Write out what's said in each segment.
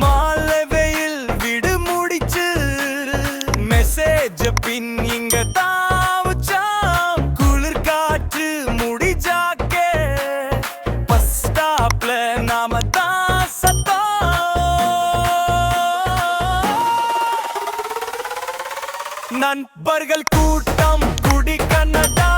மாலை வெயில் விடு முடிச்சு மெசேஜ் பின் இங்க தாவுச்சாம் குளிர் காற்று முடி ஜாக்கே பஸ் ஸ்டாப்ல நாம தான் சத்தம் நண்பர்கள் கூட்டம் குடி கன்னடா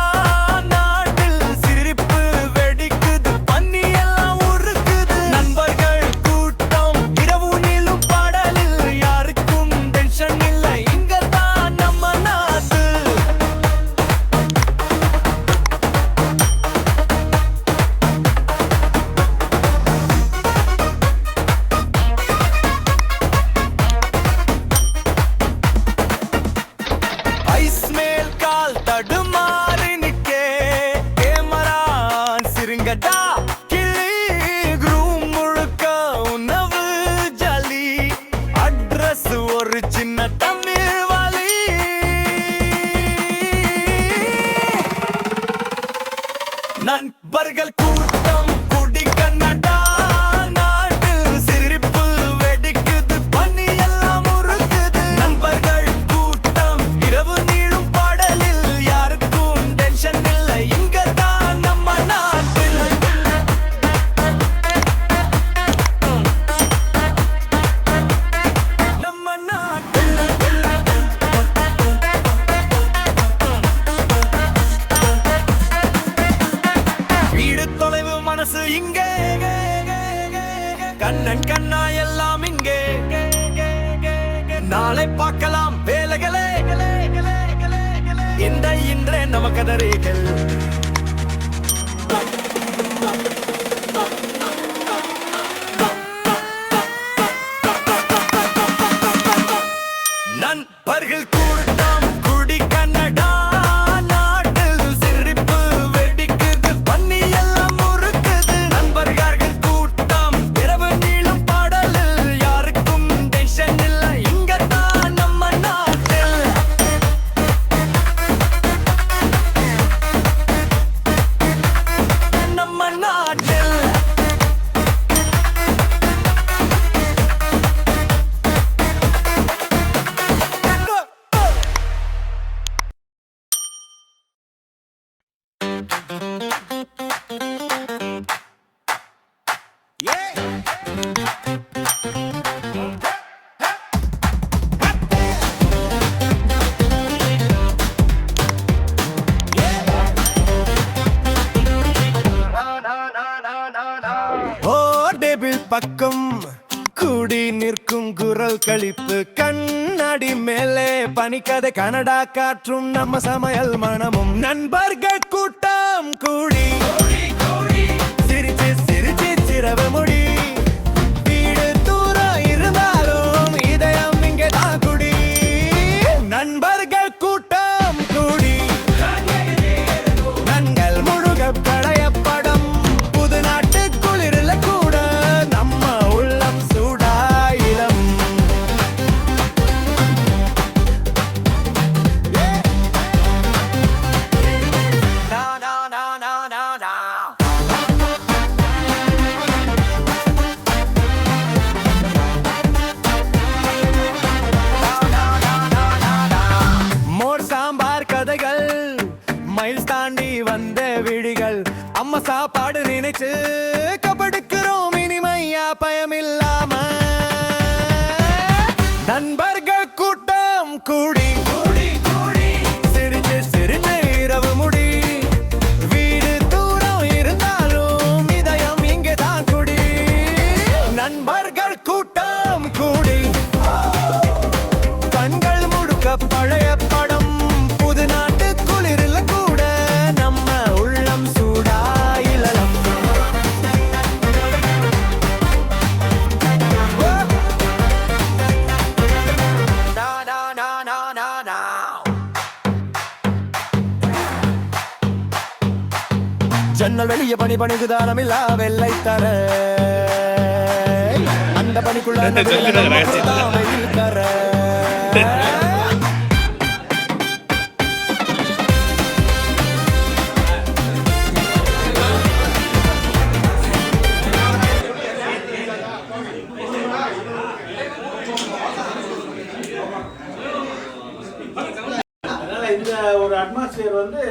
நாட்டில் சிரிப்பு வெடிக்குது பண்ணி எல்லாம் உருக்குது நண்பர்கள் கூட்டம் இரவு நீளும் பாடலில் யாருக்கும் டென்ஷன் இல்லை இங்க தான் நம்ம நாட்டு ஐஸ் மேல் கால் தடுமாறி நிக்கே கேமரான் சிறுங்கடா கிளி குரூம் முழுக்க உணவு ஜலி அட்ரஸ் ஒரு சின்ன தமிழ் வழி நண்பர்கள் கூட்டம் குடி கன்னடா நாட்டில் சிரிப்பு வெடிக்குது பண்ணி எல்லாம் உருக்குது நண்பர்கள் கூட்டம் இரவு நீளும் பாடலில் யாருக்கும் டென்ஷன் இல்லை இங்க தான் நம்ம நாட்டில் நம்ம நாட்டில் வீடு தொலைவு மனசு இங்கே கண்ணன் கண்ணா எல்லாம் இங்கே நாளை பார்க்கலாம் வேலைகளே இந்த இன்றே நமக்கதரீகள் நண்பர்கள் கூட்டம் குடி கன்னடா நாட்டில் சிரிப்பு வெடிக்குது பண்ணி எல்லாம் முறுக்குது நண்பர்கள் கூட்டம் இரவு நீளும் பாடலில் யாருக்கும் டென்ஷன் இல்லை இங்க தான் நம்ம நாட்டில் நம்ம நாட்டில் ஓ டேபிள் பக்கம் கூடி நிற்கும் குரல் கழிப்பு கண்ணாடி மேலே பனிக்கதை கனடா காற்றும் நம்ம சமையல் மனமும் நண்பர்கள் கூட்டம் கூடி சிரிச்சு சிரிச்சு சிரவ முடி வீடு தூரம் இருந்தாலும் இதயம் இங்கே தான் குடி நண்பர்கள் கூட்டம் கூடி நங்கள் முழுக படையப்படம் புது நாட்டு குளிரில் கூட நம்ம உள்ளம் சூடாயிரம் மோர் சாம்பார் கதைகள் மைல் தாண்டி வந்த விழிகள் அம்மா சாப்பாடு நினைச்சு கபடுக்கிறோம் இனிமையா பயமில்லாம நண்பர்கள் கூட்டம் கூடி சிரிச்சு சிரிச்சு இரவு முடி வீடு தூரம் இருந்தாலும் இதயம் இங்கே தான் குடி நண்பர்கள் கூட்டம் கூடி கண்கள் முழுக்க பழைய படம் புது நாட்டு குளிரில் கூட நம்ம உள்ளம் சூடாயிலம் ஜன்னல் வெளிய பனி பணிக்குதானமில்லா வெள்ளை தர அந்த பனிக்குள்ள வெயில் கர இந்த ஒரு அட்மாஸ்பியர் வந்து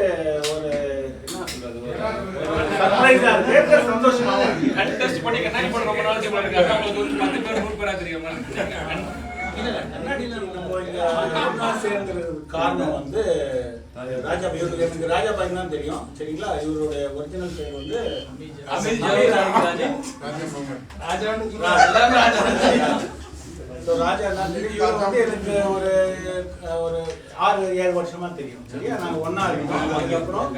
ஒரு என்ன சொல்றது சர்ப்ரைஸா இருக்கு சந்தோஷமா இருக்கு கண்டெஸ்ட் பண்ணிக்கனா இப்போ ரொம்ப நாள் டீம்ல இருக்காங்க உங்களுக்கு ஒரு 10 பேர் 100 பேரா தெரியுமா கண்ணாடியில நம்ம இங்க அட்மாஸ்பியர்ங்கிறது காரணம் வந்து ராஜா இவருக்கு எனக்கு ராஜா பாய் தான் தெரியும் சரிங்களா இவருடைய ஒரிஜினல் பேர் வந்து ராஜா தான் தெரியும் இவர் வந்து எனக்கு ஒரு 6-7 வருஷமா தெரியும் சரியா நாங்க ஒன்னா இருக்கோம் அதுக்கப்புறம்